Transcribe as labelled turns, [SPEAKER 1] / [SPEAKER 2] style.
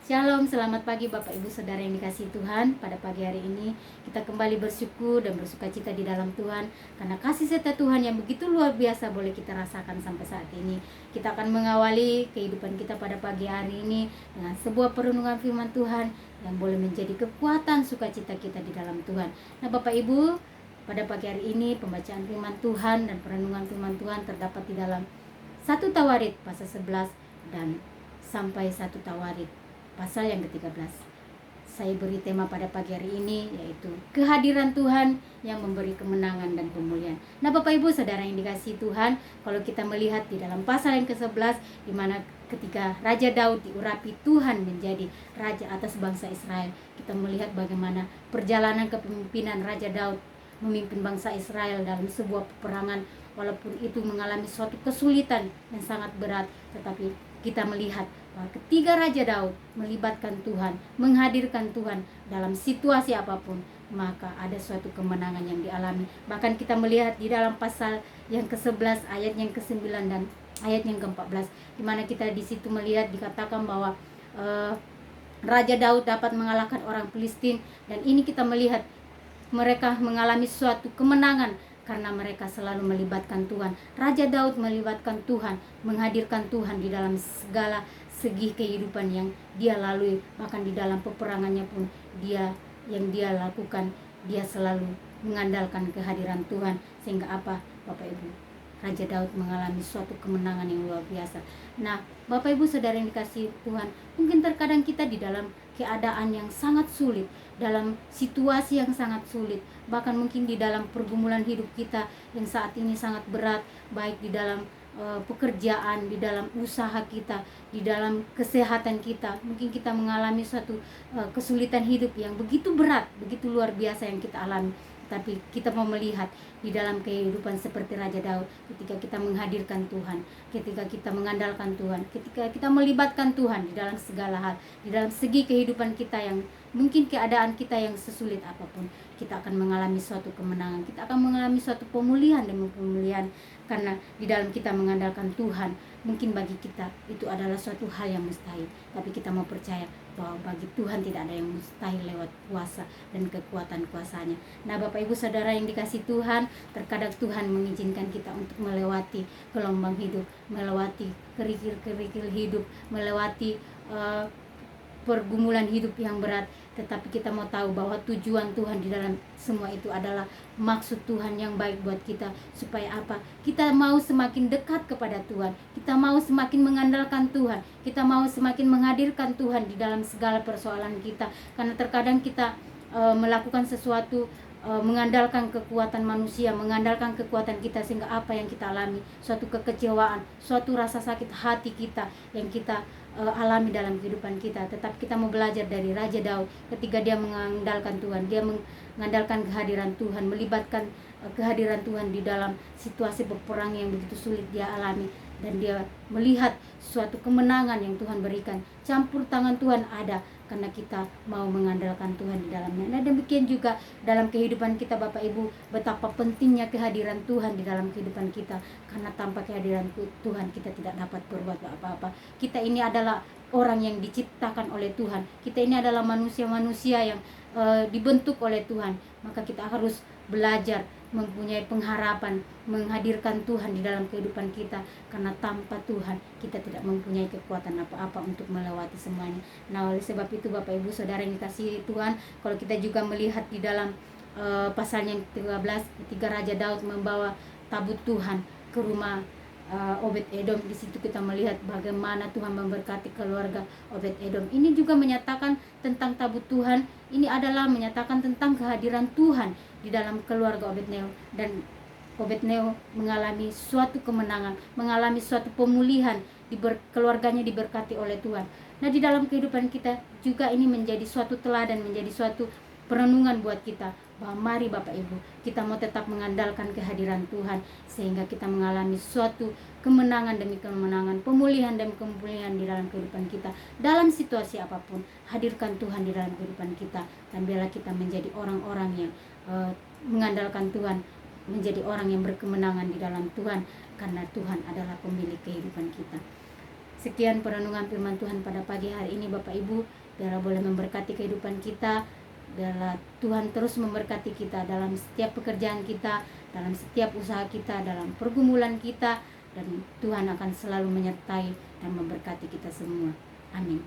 [SPEAKER 1] Shalom, selamat pagi Bapak Ibu Saudara yang dikasihi Tuhan. Pada pagi hari ini kita kembali bersyukur dan bersukacita di dalam Tuhan, karena kasih serta Tuhan yang begitu luar biasa boleh kita rasakan sampai saat ini. Kita akan mengawali kehidupan kita pada pagi hari ini dengan sebuah perenungan firman Tuhan yang boleh menjadi kekuatan sukacita kita di dalam Tuhan. Nah Bapak Ibu, pada pagi hari ini pembacaan firman Tuhan dan perenungan firman Tuhan terdapat di dalam 1 Tawarit pasal 11 dan sampai 1 Tawarit pasal yang ke-13. Saya beri tema pada pagi hari ini yaitu kehadiran Tuhan yang memberi kemenangan dan pemulihan. Nah Bapak Ibu Saudara yang dikasihi Tuhan, kalau kita melihat di dalam pasal yang ke-11, di mana ketika Raja Daud diurapi Tuhan menjadi raja atas bangsa Israel, kita melihat bagaimana perjalanan kepemimpinan Raja Daud memimpin bangsa Israel dalam sebuah peperangan, walaupun itu mengalami suatu kesulitan yang sangat berat, tetapi kita melihat ketika Raja Daud melibatkan Tuhan, menghadirkan Tuhan dalam situasi apapun, maka ada suatu kemenangan yang dialami. Bahkan kita melihat di dalam pasal yang ke-11 ayat yang ke-9 dan ayat yang ke-14, di mana kita di situ melihat dikatakan bahwa Raja Daud dapat mengalahkan orang Filistin, dan ini kita melihat mereka mengalami suatu kemenangan karena mereka selalu melibatkan Tuhan. Raja Daud melibatkan Tuhan, menghadirkan Tuhan di dalam segala segi kehidupan yang dia lalui. Bahkan di dalam peperangannya pun dia lakukan, dia selalu mengandalkan kehadiran Tuhan. Sehingga apa Bapak Ibu? Raja Daud mengalami suatu kemenangan yang luar biasa. Nah Bapak Ibu Saudara yang dikasihi Tuhan, mungkin terkadang kita di dalam keadaan yang sangat sulit, dalam situasi yang sangat sulit, bahkan mungkin di dalam pergumulan hidup kita yang saat ini sangat berat, baik di dalam pekerjaan, di dalam usaha kita, di dalam kesehatan kita. Mungkin kita mengalami suatu kesulitan hidup yang begitu berat, begitu luar biasa yang kita alami. Tapi kita mau melihat di dalam kehidupan seperti Raja Daud, ketika kita menghadirkan Tuhan, ketika kita mengandalkan Tuhan, ketika kita melibatkan Tuhan di dalam segala hal, di dalam segi kehidupan kita yang mungkin keadaan kita yang sesulit apapun, kita akan mengalami suatu kemenangan, kita akan mengalami suatu pemulihan demi pemulihan. Karena di dalam kita mengandalkan Tuhan, mungkin bagi kita itu adalah suatu hal yang mustahil, tapi kita mau percaya bahwa bagi Tuhan tidak ada yang mustahil lewat kuasa dan kekuatan kuasanya. Nah Bapak Ibu Saudara yang dikasihi Tuhan, terkadang Tuhan mengizinkan kita untuk melewati gelombang hidup, melewati kerikil-kerikil hidup, melewati pergumulan hidup yang berat. Tetapi kita mau tahu bahwa tujuan Tuhan di dalam semua itu adalah maksud Tuhan yang baik buat kita. Supaya apa? Kita mau semakin dekat kepada Tuhan, kita mau semakin mengandalkan Tuhan, kita mau semakin menghadirkan Tuhan di dalam segala persoalan kita. Karena terkadang kita melakukan sesuatu, mengandalkan kekuatan manusia, mengandalkan kekuatan kita, sehingga apa yang kita alami, suatu kekecewaan, suatu rasa sakit hati kita yang kita alami dalam kehidupan kita. Tetapi kita mau belajar dari Raja Daud, ketika dia mengandalkan Tuhan, dia mengandalkan kehadiran Tuhan, melibatkan kehadiran Tuhan di dalam situasi peperangan yang begitu sulit dia alami, dan dia melihat suatu kemenangan yang Tuhan berikan. Campur tangan Tuhan ada karena kita mau mengandalkan Tuhan di dalamnya. Nah demikian juga dalam kehidupan kita Bapak Ibu, betapa pentingnya kehadiran Tuhan di dalam kehidupan kita. Karena tanpa kehadiran Tuhan kita tidak dapat berbuat apa-apa. Kita ini adalah orang yang diciptakan oleh Tuhan, kita ini adalah manusia-manusia yang dibentuk oleh Tuhan. Maka kita harus belajar mempunyai pengharapan, menghadirkan Tuhan di dalam kehidupan kita. Karena tanpa Tuhan kita tidak mempunyai kekuatan apa-apa untuk melewati semuanya. Nah oleh sebab itu Bapak Ibu Saudara yang dikasihi Tuhan, kalau kita juga melihat di dalam pasal yang ke-13, ketika Raja Daud membawa tabut Tuhan ke rumah Obed-Edom, di situ kita melihat bagaimana Tuhan memberkati keluarga Obed-Edom. Ini juga menyatakan tentang tabut Tuhan. Ini adalah menyatakan tentang kehadiran Tuhan di dalam keluarga Obed-Edom, dan Obed-Edom mengalami suatu kemenangan, mengalami suatu pemulihan, keluarganya diberkati oleh Tuhan. Nah di dalam kehidupan kita juga ini menjadi suatu teladan, menjadi suatu perenungan buat kita, bahwa mari Bapak Ibu, kita mau tetap mengandalkan kehadiran Tuhan, sehingga kita mengalami suatu kemenangan demi kemenangan, pemulihan demi pemulihan di dalam kehidupan kita. Dalam situasi apapun, hadirkan Tuhan di dalam kehidupan kita, dan biarlah kita menjadi orang-orang yang mengandalkan Tuhan, menjadi orang yang berkemenangan di dalam Tuhan, karena Tuhan adalah pemilik kehidupan kita. Sekian perenungan firman Tuhan pada pagi hari ini Bapak Ibu. Biarlah boleh memberkati kehidupan kita. Biarlah Tuhan terus memberkati kita dalam setiap pekerjaan kita, dalam setiap usaha kita, dalam pergumulan kita. Dan Tuhan akan selalu menyertai dan memberkati kita semua. Amin.